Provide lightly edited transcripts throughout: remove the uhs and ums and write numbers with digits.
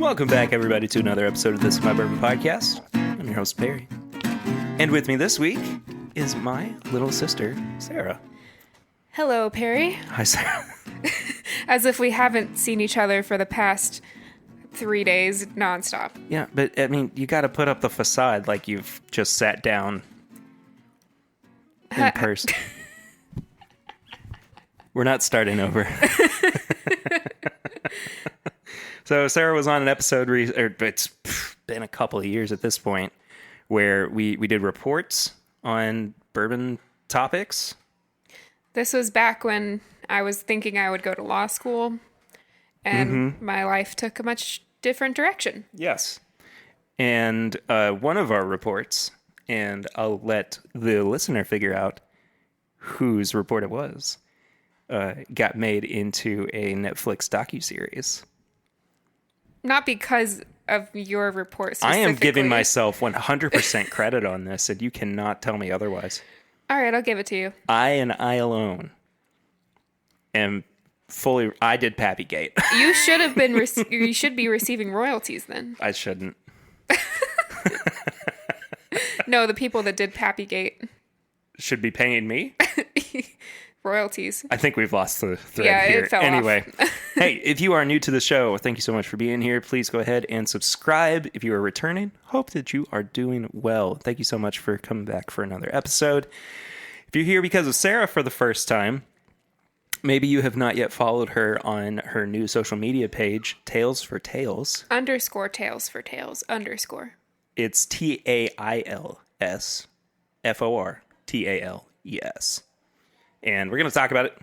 Welcome back, everybody, to another episode of This Is My Bourbon Podcast. I'm your host, Perry. And with me this week is my little sister, Sarah. Hello, Perry. Hi, Sarah. As if we haven't seen each other for the past 3 days nonstop. Yeah, but, I mean, you got to put up the facade like you've just sat down in person. We're not starting over. So Sarah was on an episode, it's been a couple of years at this point, where we did reports on bourbon topics. This was back when I was thinking I would go to law school, and my life took a much different direction. Yes. And one of our reports, and I'll let the listener figure out whose report it was, got made into a Netflix docuseries. Not because of your report I specifically. am giving myself 100% credit on this, and you cannot tell me otherwise. All right, I'll give it to you. I and I alone am fully... I did Pappygate. You should have been... you should be receiving royalties then. I shouldn't. No, the people that did Pappygate. Should be paying me? Royalties. I think we've lost the thread here. It fell anyway, off. Hey, if you are new to the show, thank you so much for being here. Please go ahead and subscribe. If you are returning, hope that you are doing well. Thank you so much for coming back for another episode. If you're here because of Sarah for the first time, maybe you have not yet followed her on her new social media page, Tales for Tales. _ Tales for Tales _ It's TAILSFORTALES. And we're going to talk about it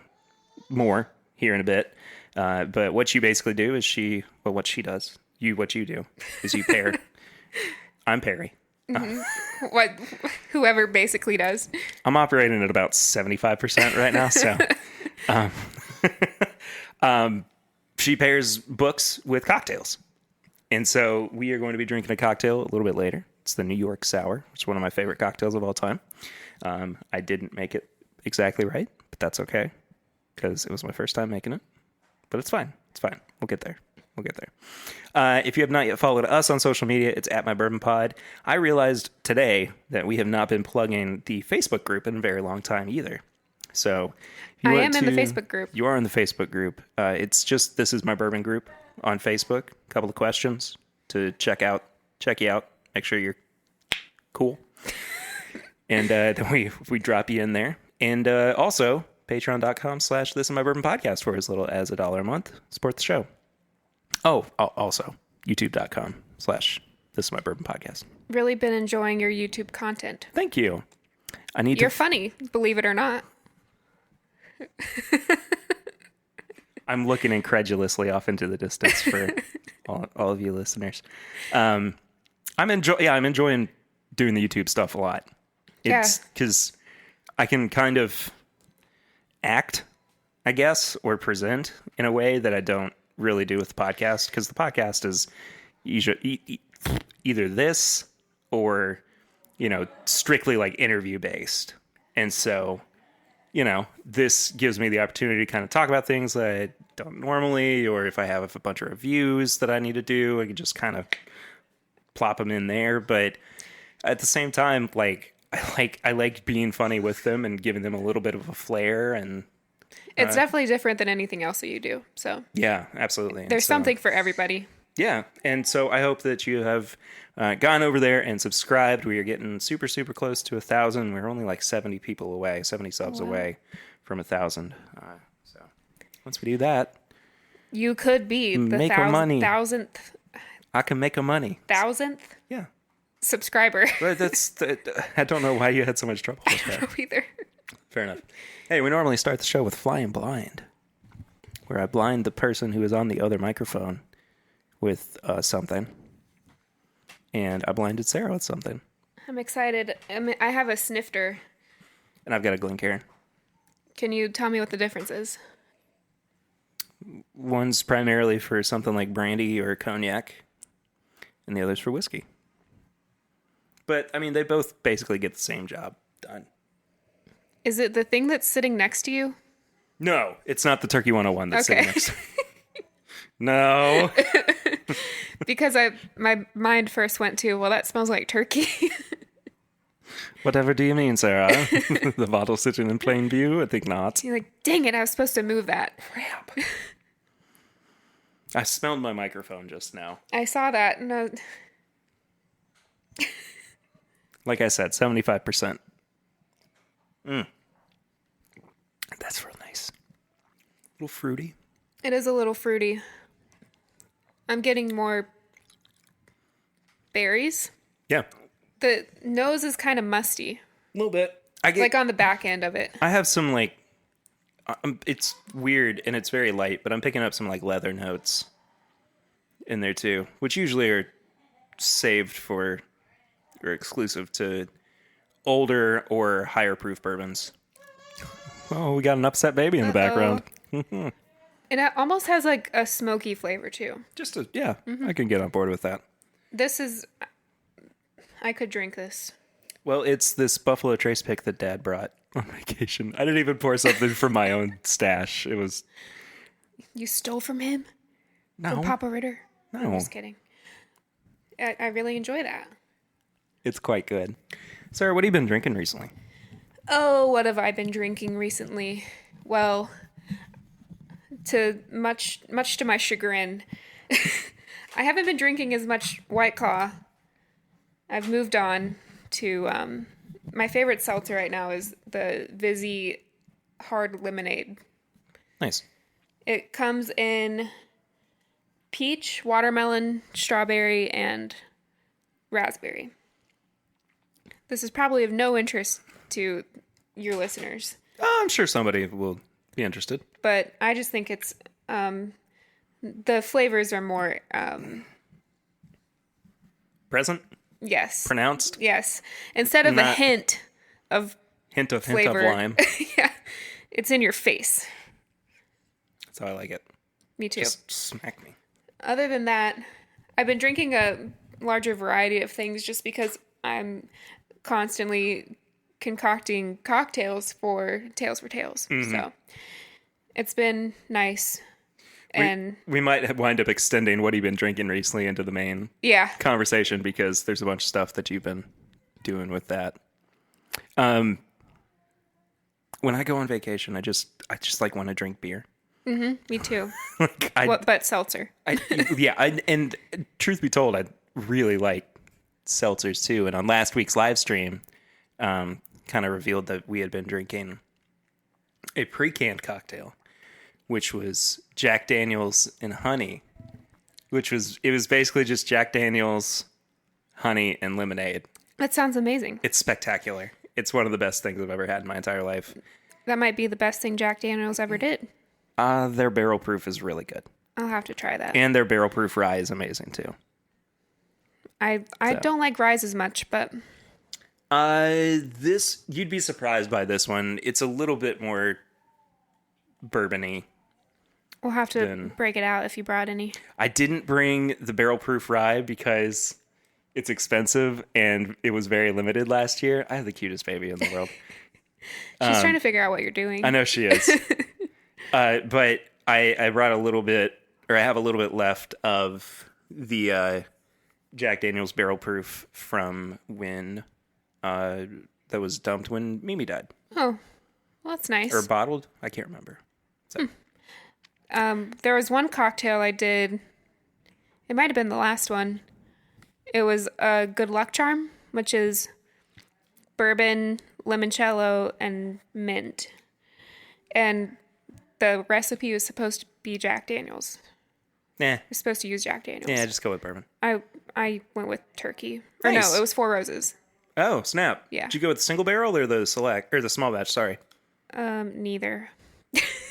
more here in a bit. But what you basically do is what she does, what you do is you pair. I'm Perry. What whoever basically does. I'm operating at about 75% right now. So she pairs books with cocktails. And so we are going to be drinking a cocktail a little bit later. It's the New York Sour, which is one of my favorite cocktails of all time. I didn't make it exactly right, but that's okay because it was my first time making it. But it's fine. It's fine. We'll get there. If you have not yet followed us on social media, it's at My Bourbon Pod. I realized today that we have not been plugging the Facebook group in a very long time either. So I am in the Facebook group. You are in the Facebook group. It's just This Is My Bourbon group on Facebook. A couple of questions to check you out. Make sure you're cool. And then we drop you in there. And also, patreon.com/This Is My Bourbon Podcast for as little as $1 a month. Support the show. Oh, also, youtube.com/This Is My Bourbon Podcast. Really been enjoying your YouTube content. Thank you. You're funny, believe it or not. I'm looking incredulously off into the distance for all of you listeners. I'm enjoying doing the YouTube stuff a lot. It's because I can kind of act, I guess, or present in a way that I don't really do with the podcast, because the podcast is either this or, strictly like interview based. And so, this gives me the opportunity to kind of talk about things that I don't normally, or if I have a bunch of reviews that I need to do, I can just kind of plop them in there. But at the same time, I like being funny with them and giving them a little bit of a flair, and it's definitely different than anything else that you do. So yeah, absolutely. There's something for everybody. Yeah, and so I hope that you have gone over there and subscribed. We are getting super, super close to 1,000. We're only like 70 people away, 70 subs away from 1,000. So once we do that, you could be the make money. 1,000th. I can make a money. 1,000th? Yeah. Subscriber. But I don't know why you had so much trouble with that. I don't know either. Fair enough. Hey, we normally start the show with Flying Blind, where I blind the person who is on the other microphone with something. And I blinded Sarah with something. I'm excited. I have a snifter. And I've got a Glencairn. Can you tell me what the difference is? One's primarily for something like brandy or cognac, and the other's for whiskey. But, I mean, they both basically get the same job done. Is it the thing that's sitting next to you? No, it's not the Turkey 101 that's sitting next to me. No. because my mind first went to, well, that smells like turkey. Whatever do you mean, Sarah? The bottle's sitting in plain view? I think not. You're like, dang it, I was supposed to move that. Crap. I smelled my microphone just now. I saw that. And Like I said, 75%. That's real nice. A little fruity. it is a little fruity. I'm getting more berries. Yeah. The nose is kind of musty, A little bit. I get like on the back end of it. I have some like it's weird and it's very light, but I'm picking up some like leather notes in there too, which usually are saved for or exclusive to older or higher proof bourbons. Oh, we got an upset baby in the background. And it almost has like a smoky flavor too. Just a, yeah, I can get on board with that. This is, I could drink this. Well, it's this Buffalo Trace pick that Dad brought on vacation. I didn't even pour something from my own stash. It was You stole from him? no, From Papa Ritter? no. I'm just kidding. I really enjoy that. It's quite good. Sarah, what have you been drinking recently? Oh, what have I been drinking recently? Well, to much to my chagrin, I haven't been drinking as much White Claw. I've moved on to my favorite seltzer right now is the Vizzy Hard Lemonade. Nice. It comes in peach, watermelon, strawberry, and raspberry. This is probably of no interest to your listeners, I'm sure somebody will be interested. but I just think it's the flavors are more Present? yes, Pronounced? yes. Instead of a Not- hint of Hint of flavor, lime. yeah, it's in your face. That's how I like it. Me too. Just smack me. Other than that, I've been drinking a larger variety of things just because I'm constantly concocting cocktails for Tales for Tales. So it's been nice. And We might wind up extending what you've been drinking recently into the main yeah, conversation because there's a bunch of stuff that you've been doing with that. When I go on vacation, I just like want to drink beer. me too. Like What but seltzer? and truth be told, I really like seltzers too. And on last week's live stream, kind of revealed that we had been drinking a pre-canned cocktail, which was Jack Daniel's and honey, it was basically just Jack Daniel's, honey, and lemonade. That sounds amazing. It's spectacular. It's one of the best things I've ever had in my entire life. That might be the best thing Jack Daniels ever did. Their barrel proof is really good. I'll have to try that. And their barrel proof rye is amazing too. I don't like Rise as much, but This you'd be surprised by this one. It's a little bit more bourbony. we'll have to Then- break it out if you brought any. I didn't bring the barrel proof rye because it's expensive and it was very limited last year. I have the cutest baby in the world. She's trying to figure out what you're doing. I know she is. But I brought a little bit, or I have a little bit left of the Jack Daniel's barrel proof from when that was dumped when Mimi died. Oh, well, that's nice. Or bottled. I can't remember. So, There was one cocktail I did. It might have been the last one. It was a Good Luck Charm, which is bourbon, limoncello, and mint. And the recipe was supposed to be Jack Daniels. nah. It's supposed to use Jack Daniels. Yeah, just go with bourbon. I went with turkey. Or Nice. no, it was Four Roses. Oh, snap. Yeah. Did you go with the single barrel or the select, or the small batch? Sorry. Neither.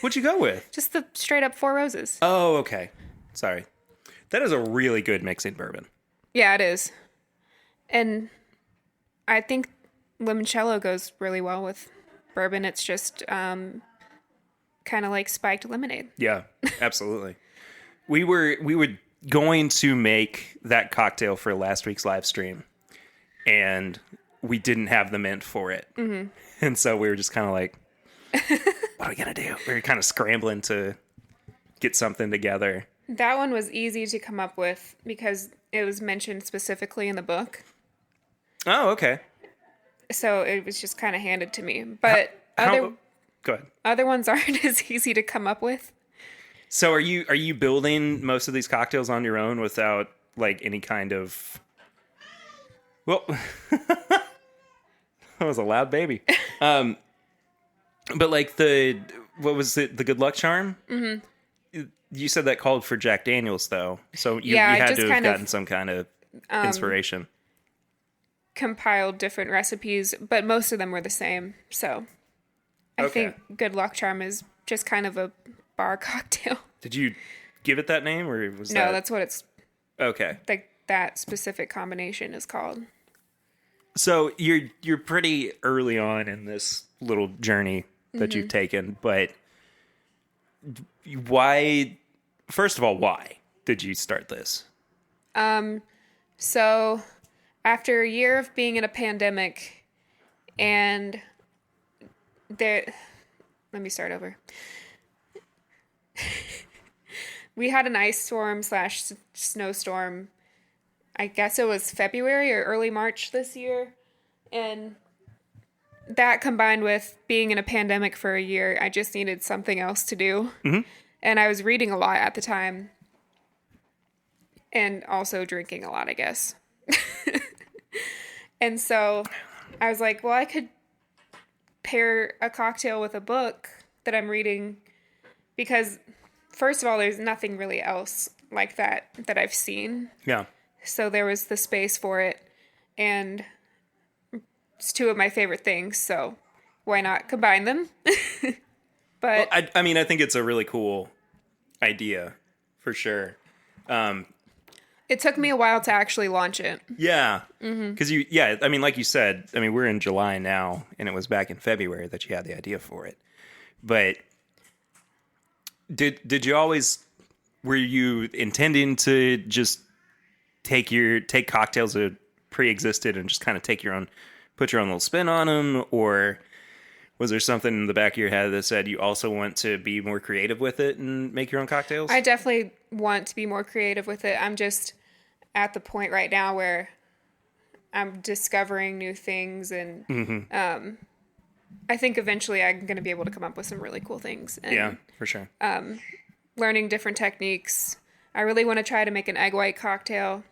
What'd you go with? Just the straight up Four Roses. Oh, okay. Sorry. That is a really good mixing bourbon. Yeah, it is. And I think limoncello goes really well with bourbon. It's just kind of like spiked lemonade. Yeah, absolutely. we were going to make that cocktail for last week's live stream, and we didn't have the mint for it. Mm-hmm. And so we were just kind of like, what are we going to do? We were kind of scrambling to get something together. That one was easy to come up with because it was mentioned specifically in the book. Oh, okay. So it was just kind of handed to me. But Go ahead. other ones aren't as easy to come up with. So are you building most of these cocktails on your own without like any kind of? Well, that was a loud baby. But like what was it? The Good Luck Charm. Mm-hmm. You said that called for Jack Daniels, though. So you I had just to have kind of gotten some kind of inspiration. compiled different recipes, but most of them were the same. So I Okay. think Good Luck Charm is just kind of a bar cocktail. Did you give it that name, or was No, that that's what it's okay? like. That specific combination is called. So you're pretty early on in this little journey that you've taken, but why? First of all, why did you start this? So after a year of being in a pandemic, and there, let me start over. We had an ice storm / snowstorm. I guess it was February or early March this year. And that combined with being in a pandemic for a year, I just needed something else to do. Mm-hmm. And I was reading a lot at the time. And also drinking a lot, I guess. And so I was like, well, I could pair a cocktail with a book that I'm reading. Because, first of all, there's nothing really else like that I've seen. Yeah. So there was the space for it, and it's two of my favorite things, so why not combine them? But I mean, I think it's a really cool idea, for sure. it took me a while to actually launch it. Yeah, because I mean, like you said, I mean, we're in July now, and it was back in February that you had the idea for it. But did you always, were you intending to just take cocktails that pre-existed and just kind of put your own little spin on them, or was there something in the back of your head that said you also want to be more creative with it and make your own cocktails? I definitely want to be more creative with it. I'm just at the point right now where I'm discovering new things, and I think eventually I'm going to be able to come up with some really cool things. And Yeah, for sure. learning different techniques. I really want to try to make an egg white cocktail,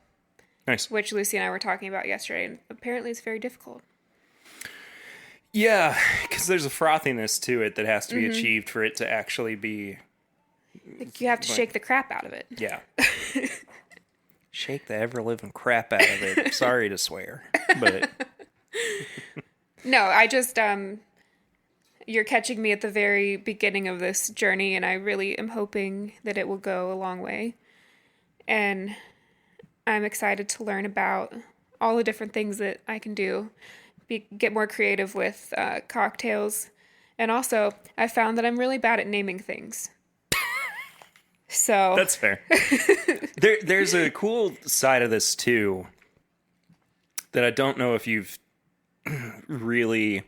Nice. which Lucy and I were talking about yesterday, and apparently it's very difficult. Yeah, because there's a frothiness to it that has to be achieved for it to actually be. Like, you have to shake the crap out of it. Yeah. Shake the ever living crap out of it. Sorry to swear, but No, I just you're catching me at the very beginning of this journey, and I really am hoping that it will go a long way. And I'm excited to learn about all the different things that I can do, get more creative with cocktails. And also, I found that I'm really bad at naming things. So that's fair. There's a cool side of this too that I don't know if you've really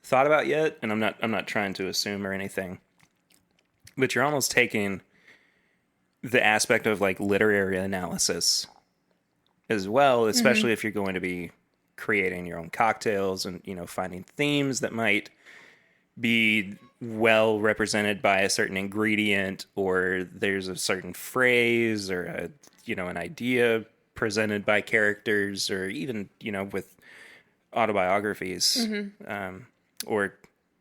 thought about yet, and I'm not trying to assume or anything, but you're almost taking the aspect of like literary analysis as well, especially if you're going to be creating your own cocktails and, you know, finding themes that might be well represented by a certain ingredient, or there's a certain phrase or a, you know, an idea presented by characters, or even, you know, with autobiographies, or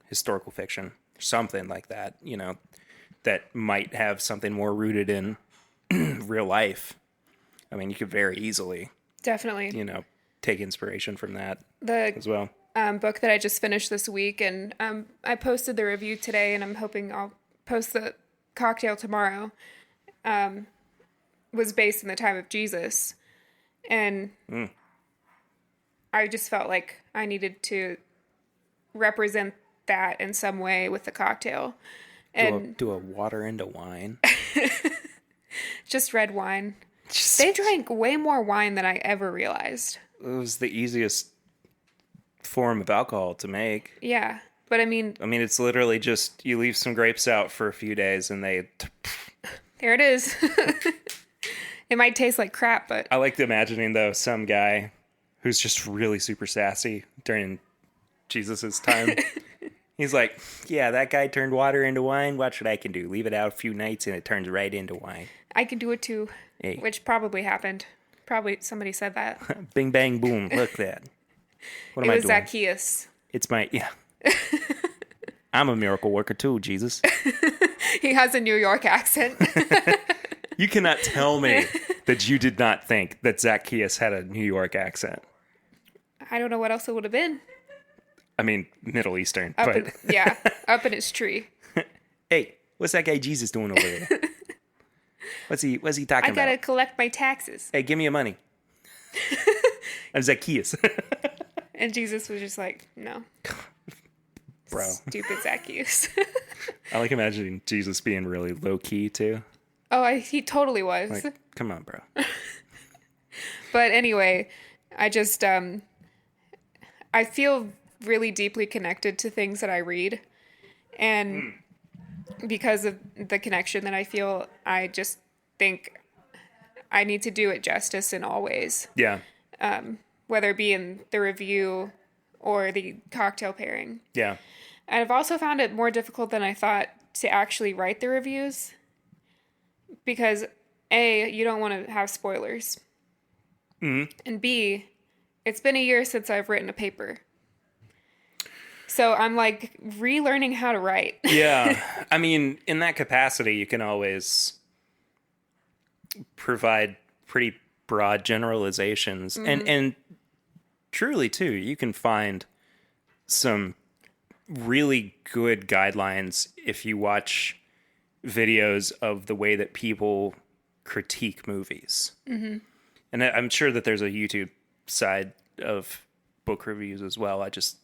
historical fiction, something like that, you know, that might have something more rooted in real life. I mean, you could very easily, definitely you know, take inspiration from that the as well. book that I just finished this week, and I posted the review today, and I'm hoping I'll post the cocktail tomorrow, was based in the time of Jesus. And I just felt like I needed to represent that in some way with the cocktail. And Do a water into wine. just red wine. They drank way more wine than I ever realized. It was the easiest form of alcohol to make. Yeah. But I mean, it's literally just you leave some grapes out for a few days and they Here it is. It might taste like crap, but I like imagining, though, some guy who's just really super sassy during Jesus's time. He's like, yeah, that guy turned water into wine. Watch what I can do. Leave it out a few nights and it turns right into wine. I can do it too. Hey. Which probably happened. Probably somebody said that. Bing, bang, boom. Look at that. What It am I was doing? Zacchaeus. It's my, yeah. I'm a miracle worker too, Jesus. He has a New York accent. You cannot tell me that you did not think that Zacchaeus had a New York accent. I don't know what else it would have been. I mean, Middle Eastern. Up But up in his tree. hey, what's that guy Jesus doing over there? What's he talking I gotta about? collect my taxes. Hey, give me your money. I'm Zacchaeus. And Jesus was just like, no. Bro. Stupid Zacchaeus. I like imagining Jesus being really low key too. He totally was. Like, come on, bro. But anyway, I just, I feel really deeply connected to things that I read. And because of the connection that I feel, I just think I need to do it justice in all ways, Yeah. whether it be in the review or the cocktail pairing. Yeah. And I've also found it more difficult than I thought to actually write the reviews because A, you don't want to have spoilers. And B, it's been a year since I've written a paper. So I'm like relearning how to write. Yeah. I mean, in that capacity, you can always provide pretty broad generalizations. And truly, too, you can find some really good guidelines if you watch videos of the way that people critique movies. Mm-hmm. And I'm sure that there's a YouTube side of book reviews as well. It's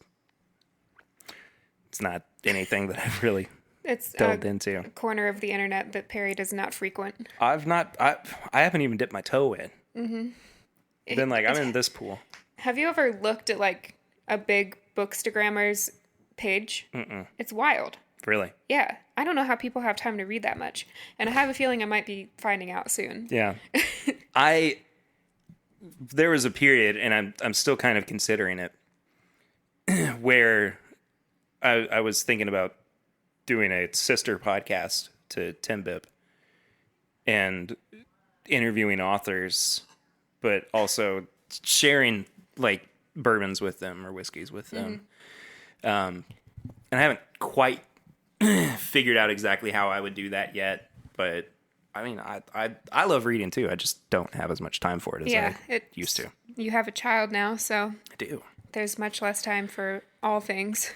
not anything that I've really It's delved a into. corner of the internet that Perry does not frequent. I haven't even dipped my toe in. Mm-hmm. Been like, I'm in this pool. Have you ever looked at like a big Bookstagrammer's page? Mm-mm. It's wild. Really? Yeah. I don't know how people have time to read that much. And I have a feeling I might be finding out soon. Yeah. There was a period, and I'm still kind of considering it, where I was thinking about doing a sister podcast to Tim Bip and interviewing authors, but also sharing like bourbons with them or whiskeys with them. And I haven't quite figured out exactly how I would do that yet, but I mean, I love reading too. I just don't have as much time for it as I used to. You have a child now, so I do. there's much less time for all things.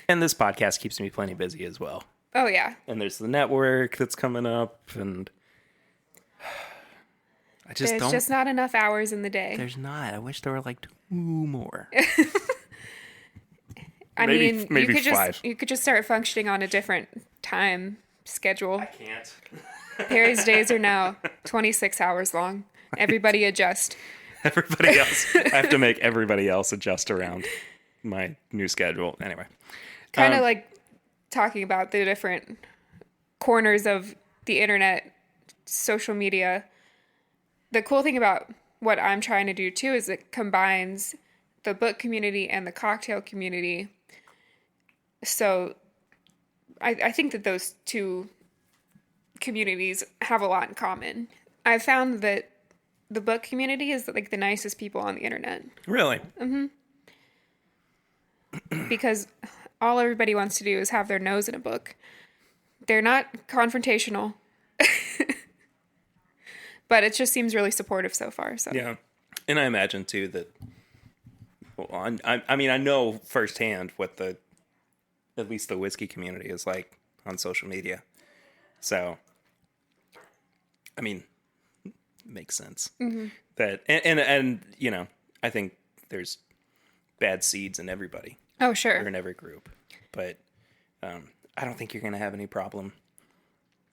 And this podcast keeps me plenty busy as well. Oh, yeah. And there's the network that's coming up, and I just There's don't. just not enough hours in the day. There's not. I wish there were like 2 more. I maybe- mean, maybe you could 5. just you could just start functioning on a different time schedule. Can't. Perry's days are now 26 hours long. Everybody adjust. Everybody else. I have to make everybody else adjust around my new schedule. Anyway. Kind of like talking about the different corners of the internet, social media. The cool thing about what I'm trying to do too is it combines the book community and the cocktail community. So I think that those two communities have a lot in common. I've found that the book community is like the nicest people on the internet Really? because all everybody wants to do is have their nose in a book. They're not confrontational, but it just seems really supportive so far. So Yeah. And I imagine too that, well, I mean, I know firsthand what at least the whiskey community is like on social media. So, I mean, it makes sense that, and you know, I think there's bad seeds in everybody Oh, or sure. in every group, but I don't think you're going to have any problem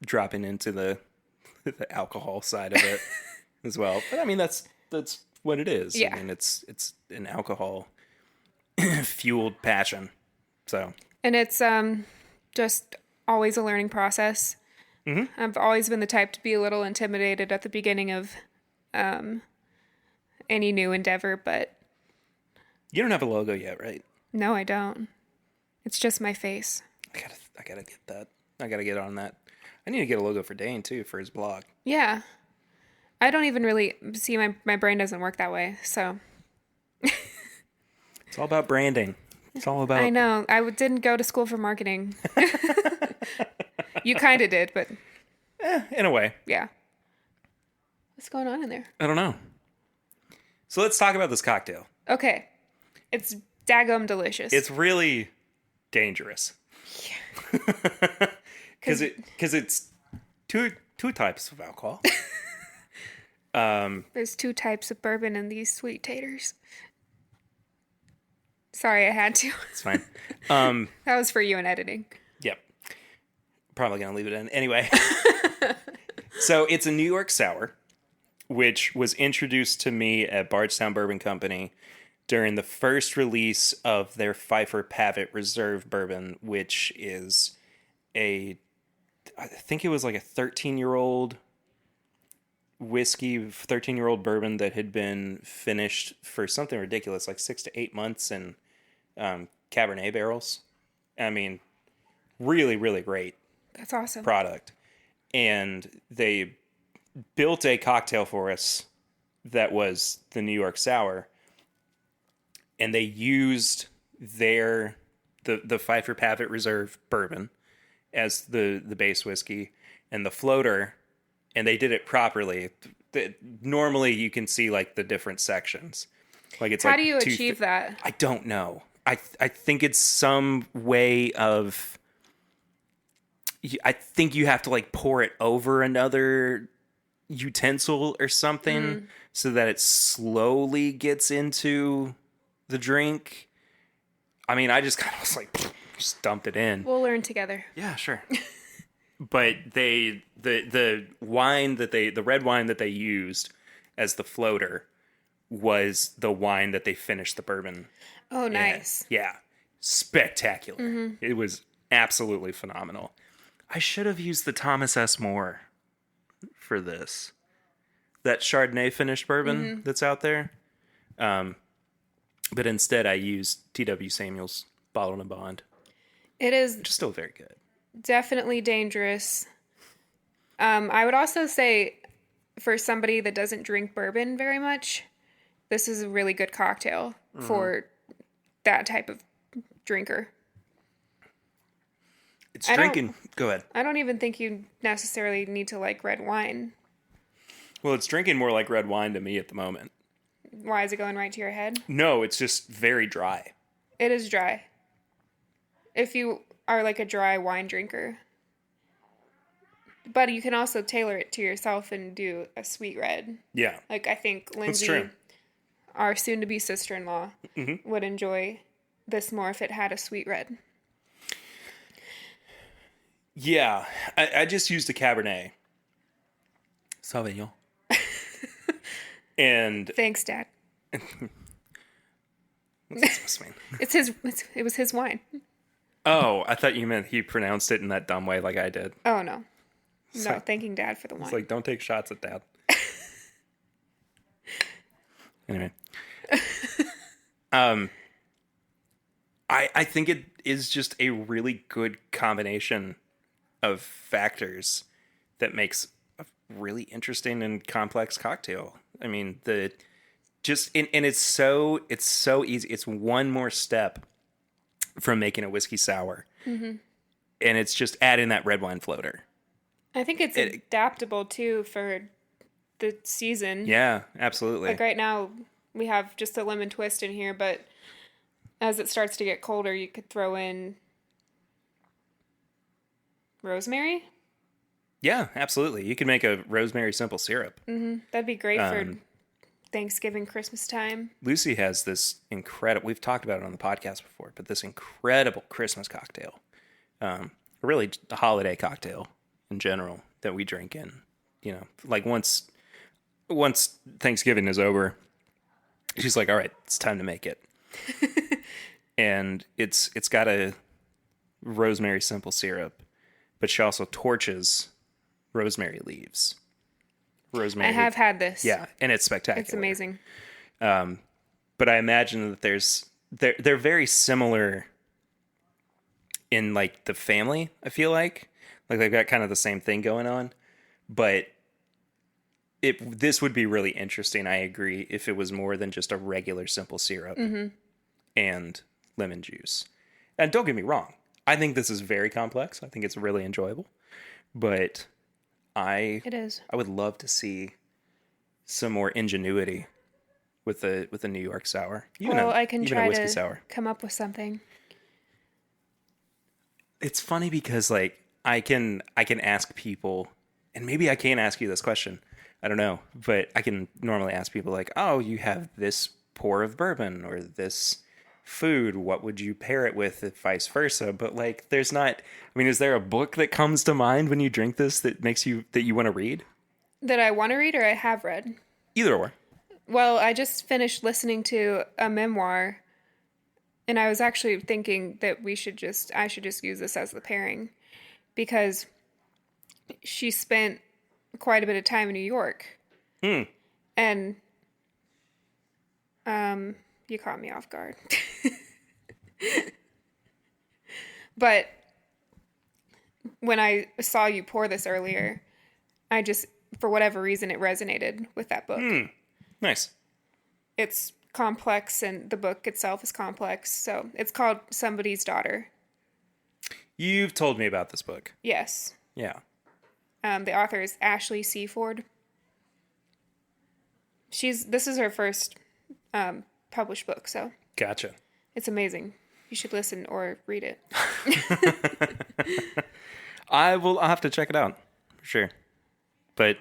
dropping into the alcohol side of it as well. But I mean, that's what it is. Yeah. I mean, it's an alcohol fueled passion. So And it's just always a learning process. I've always been the type to be a little intimidated at the beginning of any new endeavor, but You don't have a logo yet, right? no, I don't. It's just my face. I gotta get that. I gotta get on that. I need to get a logo for Dane too for his blog. Yeah. I don't even really see my brain doesn't work that way. So It's all about branding. It's all about. I know. Didn't go to school for marketing. You kind of did, but In a way. yeah. What's going on in there? I don't know. So let's talk about this cocktail. Okay. It's daggum delicious. It's really dangerous. Yeah. Because it's two types of alcohol. There's 2 types of bourbon in these sweet taters. Sorry, I had to. It's fine. That was for you in editing. Yep. Probably gonna leave it in anyway. So it's a New York sour, which was introduced to me at Bardstown Bourbon Company during the first release of their Pfeiffer Pavitt Reserve bourbon, which is I think it was like a 13-year-old whiskey, 13-year-old bourbon that had been finished for something ridiculous, like 6 to 8 months in Cabernet barrels. I mean, really, really great That's awesome. product. And they built a cocktail for us that was the New York Sour. And they used the Pfeiffer Pavitt Reserve bourbon as the base whiskey and the floater, and they did it properly. Normally you can see like the different sections. Like it's How like do you achieve that? I don't know. I think it's some way of I think you have to like pour it over another utensil or something so that it slowly gets into the drink. I mean, I just kind of was like, just dumped it in. We'll learn together. Yeah, sure. But the wine the red wine that they used as the floater was the wine that they finished the bourbon. Oh, nice. Yeah. Spectacular. It was absolutely phenomenal. I should have used the Thomas S. More for this. That Chardonnay finished bourbon that's out there. But instead I used T.W. Samuel's Bottled and Bond, It is which is still very good. definitely dangerous. I would also say for somebody that doesn't drink bourbon very much, this is a really good cocktail for that type of drinker. It's I don't- drinking. Go ahead. I don't even think you necessarily need to like red wine. Well, it's drinking more like red wine to me at the moment. Why is it going right to your head? No, it's just very dry. It is dry. If you are like a dry wine drinker. But you can also tailor it to yourself and do a sweet red. Yeah. Like I think Lindsay, true. our soon-to-be sister-in-law, would enjoy this more if it had a sweet red. Yeah. I just used a Cabernet Sauvignon. And Thanks, Dad. what's this supposed to mean? It was his wine. Oh, I thought you meant he pronounced it in that dumb way like I did. Oh no, no, So- thanking Dad for the wine. It's like, don't take shots at Dad. Anyway. I think it is just a really good combination of factors that makes a really interesting and complex cocktail. I mean, and it's so easy. It's one more step from making a whiskey sour. And it's just adding that red wine floater. I think it's adaptable too for the season. Yeah, absolutely. Like right now, we have just a lemon twist in here, but as it starts to get colder, you could throw in rosemary. Yeah, absolutely. You can make a rosemary simple syrup. That'd be great for Thanksgiving, Christmas time. Lucy has this incredible, we've talked about it on the podcast before, but this incredible Christmas cocktail. Really a holiday cocktail in general that we drink in, like once Thanksgiving is over, she's like, all right, it's time to make it. And it's got a rosemary simple syrup, but she also torches Rosemary Leaves. Rosemary. I have had this. Yeah, and it's spectacular. It's amazing. But I imagine that they're very similar in like the family. I feel like they've got kind of the same thing going on, but this would be really interesting. I agree if it was more than just a regular simple syrup and lemon juice. And don't get me wrong, I think this is very complex. I think it's really enjoyable, but It is. I would love to see some more ingenuity with the New York sour. I can even try a whiskey to sour. come up with something. It's funny because like I can ask people, and maybe I can't ask you this question. I don't know, but I can normally ask people like, "Oh, you have this pour of bourbon or this food. What would you pair it with, if vice versa?" But like, there's not. I mean, is there a book that comes to mind when you drink this that you want to read? That I want to read or I have read? Either or. Well, I just finished listening to a memoir, and I was actually thinking that I should just use this as the pairing, because she spent quite a bit of time in New York. And you caught me off guard. But when I saw you pour this earlier, I just, for whatever reason, it resonated with that book. Nice. It's complex, and the book itself is complex. So it's called Somebody's Daughter. You've told me about this book. Yes. Yeah. The author is Ashley Seaford. This is her first published book, so Gotcha. it's amazing. You should listen or read it. I'll have to check it out for sure. But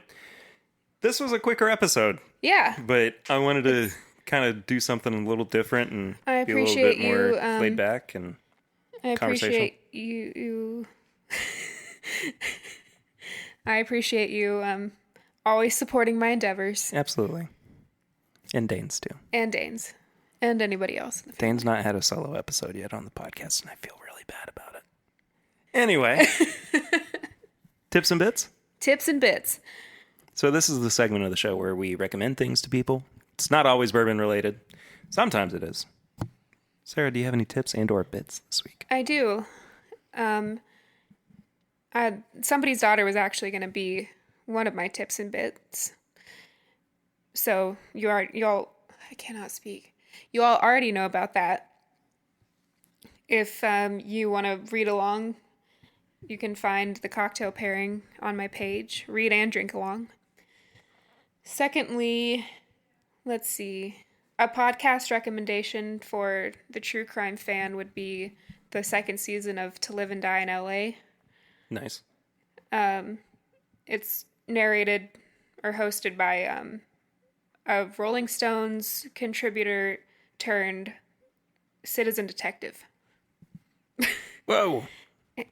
this was a quicker episode, Yeah. but I wanted to kind of do something a little different and I be a little appreciate bit more you, laid back and I conversational. appreciate you. I appreciate you always supporting my endeavors. Absolutely. And Dane's too. And Dane's. And anybody else. Dane's not had a solo episode yet on the podcast, and I feel really bad about it. Anyway, tips and bits. Tips and bits. So this is the segment of the show where we recommend things to people. It's not always bourbon related. Sometimes it is. Sarah, do you have any tips and or bits this week? I do. Somebody's Daughter was actually going to be one of my tips and bits. So I cannot speak. You all already know about that. If you want to read along, you can find the cocktail pairing on my page. Read and drink along. Secondly, let's see. A podcast recommendation for the true crime fan would be the second season of To Live and Die in LA. Nice. It's narrated or hosted by a Rolling Stones contributor turned citizen detective. Whoa.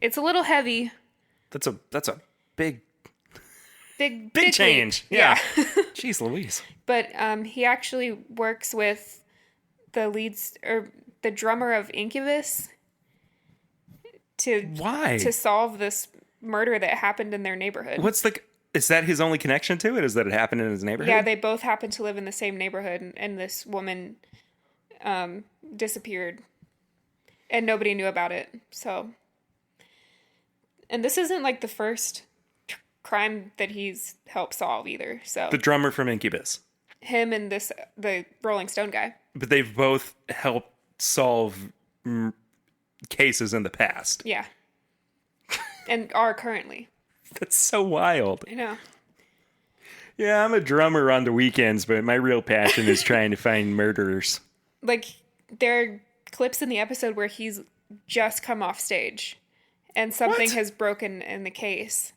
It's a little heavy. That's a big Big change. leap. Yeah. Jeez Louise. But he actually works with the drummer of Incubus Why? to solve this murder that happened in their neighborhood. Is that his only connection to it? Is that it happened in his neighborhood? Yeah, they both happen to live in the same neighborhood, and this woman disappeared, and nobody knew about it. So, and this isn't like the first crime that he's helped solve either. So The drummer from Incubus. him and the Rolling Stone guy. But they've both helped solve cases in the past. Yeah, and are currently. That's so wild. I know. Yeah, I'm a drummer on the weekends, but my real passion is trying to find murderers. Like, there are clips in the episode where he's just come off stage and something What? has broken in the case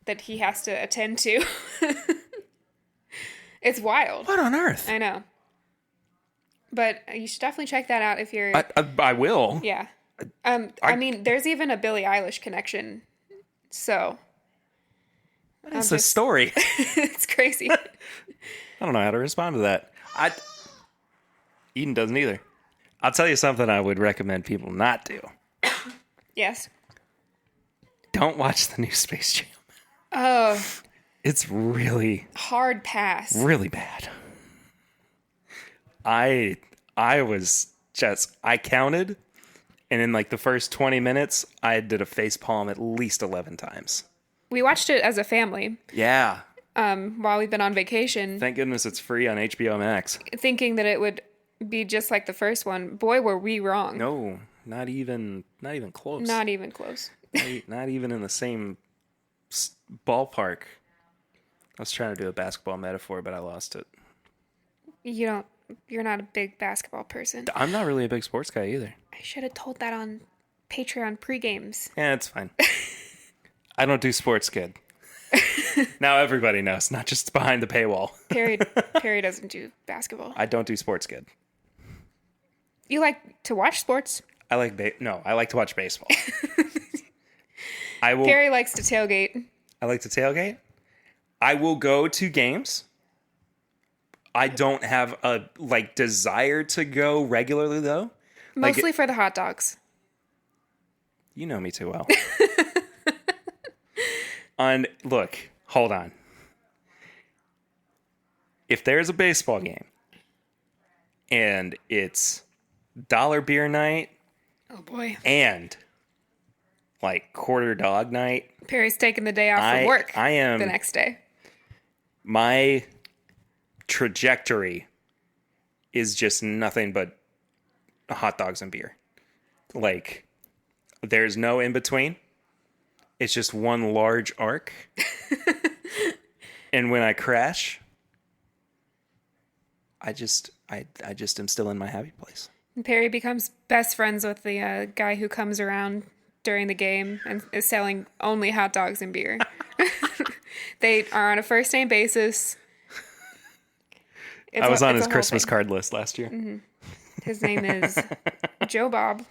that he has to attend to. It's wild. What on earth? I know. But you should definitely check that out if you're... I will. yeah. I mean, there's even a Billie Eilish connection. So, It's a story. it's crazy. I don't know how to respond to that. Eden doesn't either. I'll tell you something I would recommend people not do. Yes. Don't watch the new Space Jam. Oh, It's really, hard pass. really bad. I was just, I counted, and in like the first 20 minutes, I did a face palm at least 11 times. We watched it as a family Yeah. while we've been on vacation, Thank goodness it's free on HBO Max. thinking that it would be just like the first one. Boy, were we wrong. No, not even close. Not even close. Not even in the same ballpark. I was trying to do a basketball metaphor, but I lost it. You're not a big basketball person. I'm not really a big sports guy either. I should have told that on Patreon pre-games. Yeah, it's fine. I don't do sports good. Now everybody knows, not just behind the paywall. Perry doesn't do basketball. I don't do sports good. You like to watch sports? I like I like to watch baseball. I will. Perry likes to tailgate. I like to tailgate. I will go to games. I don't have a desire to go regularly though. Mostly for the hot dogs. You know me too well. Look, hold on. If there's a baseball game and it's dollar beer night Oh boy. and quarter dog night, Perry's taking the day off from work I am the next day. my trajectory is just nothing but hot dogs and beer. There's no in between. It's just one large arc. And when I crash, I just am still in my happy place. And Perry becomes best friends with the guy who comes around during the game and is selling only hot dogs and beer. They are on a first name basis. I was on his Christmas card list last year. Mm-hmm. His name is Joe Bob.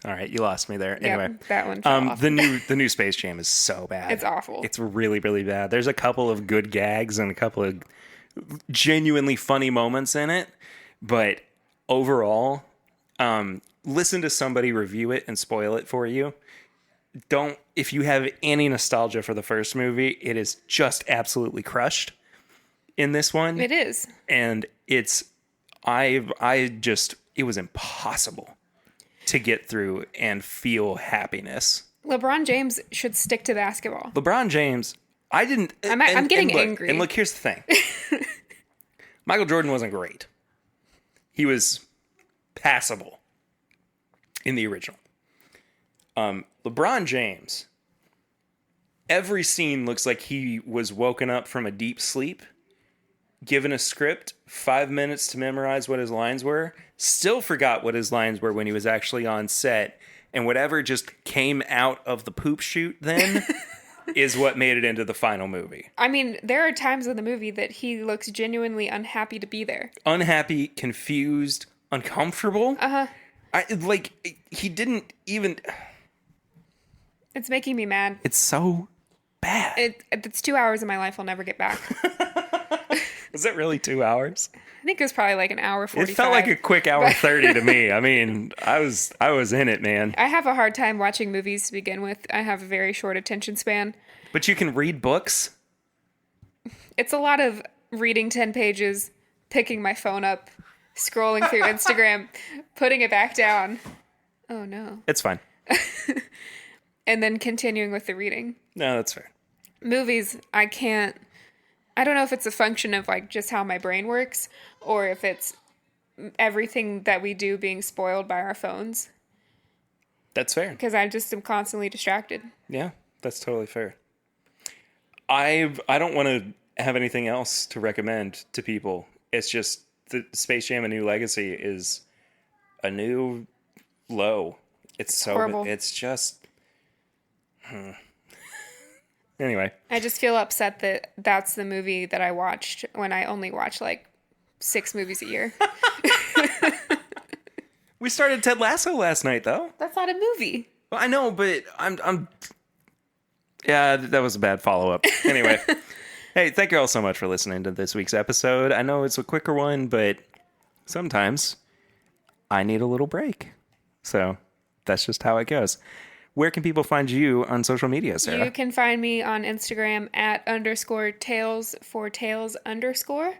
All right, you lost me there. Anyway, Yep, that one fell off. the new Space Jam is so bad. It's awful. It's really, really bad. There's a couple of good gags and a couple of genuinely funny moments in it, but overall, listen to somebody review it and spoil it for you. If you have any nostalgia for the first movie, it is just absolutely crushed in this one. It is. And it was impossible to get through and feel happiness. LeBron James should stick to basketball. LeBron James, I'm getting angry. And look, here's the thing. Michael Jordan wasn't great. He was passable in the original. LeBron James, every scene looks like he was woken up from a deep sleep, given a script, 5 minutes to memorize what his lines were, still forgot what his lines were when he was actually on set, and whatever just came out of the poop chute then is what made it into the final movie. I mean, there are times in the movie that he looks genuinely unhappy to be there. Unhappy, confused, uncomfortable. Uh-huh. He didn't even... It's making me mad. It's so bad. It's 2 hours of my life I'll never get back. Was it really 2 hours? I think it was probably like an hour 45. It felt like a quick hour 30 to me. I mean, I was in it, man. I have a hard time watching movies to begin with. I have a very short attention span. But you can read books? It's a lot of reading 10 pages, picking my phone up, scrolling through Instagram, putting it back down. Oh no. It's fine. And then continuing with the reading. No, that's fair. Movies, I don't know if it's a function of just how my brain works or if it's everything that we do being spoiled by our phones. That's fair. Because I just am constantly distracted. Yeah, that's totally fair. I don't want to have anything else to recommend to people. It's just the Space Jam: A New Legacy is a new low. It's so horrible. It's just Anyway. I just feel upset that that's the movie that I watched when I only watch 6 movies a year. We started Ted Lasso last night, though. That's not a movie. Well, I know, but I'm. Yeah, that was a bad follow-up. Anyway. Hey, thank you all so much for listening to this week's episode. I know it's a quicker one, but sometimes I need a little break. So that's just how it goes. where can people find you on social media, Sarah? You can find me on Instagram at _tales for tales _.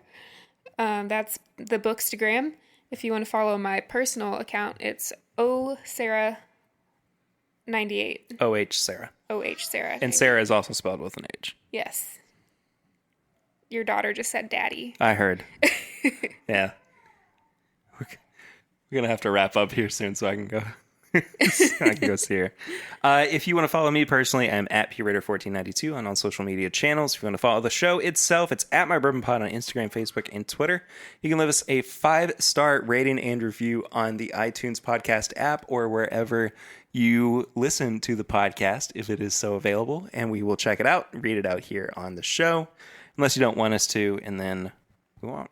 That's the Bookstagram. If you want to follow my personal account, it's OSarah98. OH Sarah. OH Sarah. And Sarah is also spelled with an H. Yes. Your daughter just said daddy. I heard. Yeah. We're going to have to wrap up here soon so I can go. I can go see her. If you want to follow me personally, I'm at PRaider1492 on all social media channels. If you want to follow the show itself, it's at My Bourbon Pod on Instagram, Facebook, and Twitter. You can leave us a 5-star rating and review on the iTunes podcast app or wherever you listen to the podcast, if it is so available, and we will check it out, read it out here on the show, unless you don't want us to, and then we won't.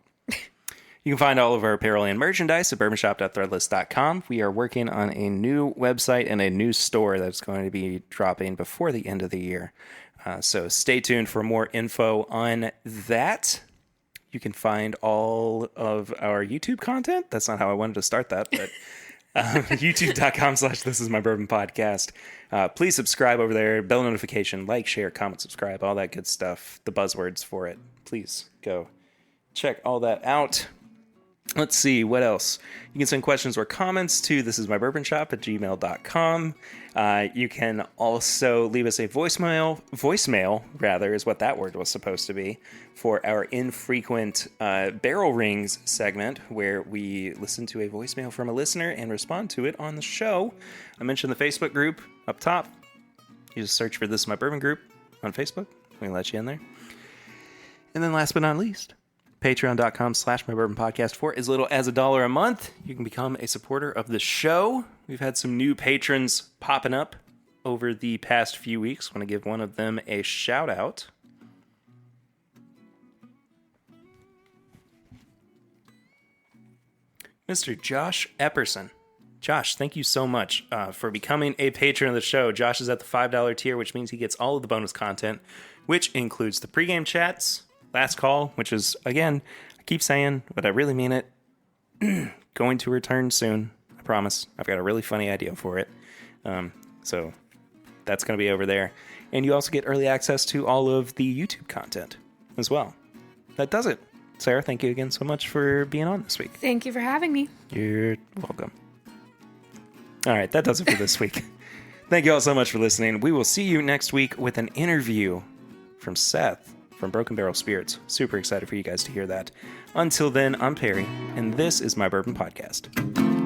You can find all of our apparel and merchandise at bourbonshop.threadless.com. We are working on a new website and a new store that's going to be dropping before the end of the year. So stay tuned for more info on that. You can find all of our YouTube content. That's not how I wanted to start that, but youtube.com/This Is My Bourbon Podcast. Please subscribe over there. Bell notification, like, share, comment, subscribe, all that good stuff. The buzzwords for it. Please go check all that out. Let's see, what else? You can send questions or comments to thisismybourbonshop@gmail.com. You can also leave us a voicemail rather, is what that word was supposed to be, for our infrequent Barrel Rings segment, where we listen to a voicemail from a listener and respond to it on the show. I mentioned the Facebook group up top. You just search for This Is My Bourbon group on Facebook. We can let you in there. And then last but not least, patreon.com/mybourbonpodcast. For as little as $1 a month, you can become a supporter of the show. We've had some new patrons popping up over the past few weeks. Want to give one of them a shout out. Mr. Josh Epperson. Josh, thank you so much for becoming a patron of the show. Josh is at the $5 tier, which means he gets all of the bonus content, which includes the pregame chats, Last Call, which is, again, I keep saying, but I really mean it, going to return soon. I promise. I've got a really funny idea for it. So that's going to be over there. And you also get early access to all of the YouTube content as well. That does it. Sarah, thank you again so much for being on this week. Thank you for having me. You're welcome. All right, that does it for this week. Thank you all so much for listening. We will see you next week with an interview from Seth from Broken Barrel Spirits. Super excited for you guys to hear that. Until then, I'm Perry, and this is My Bourbon Podcast.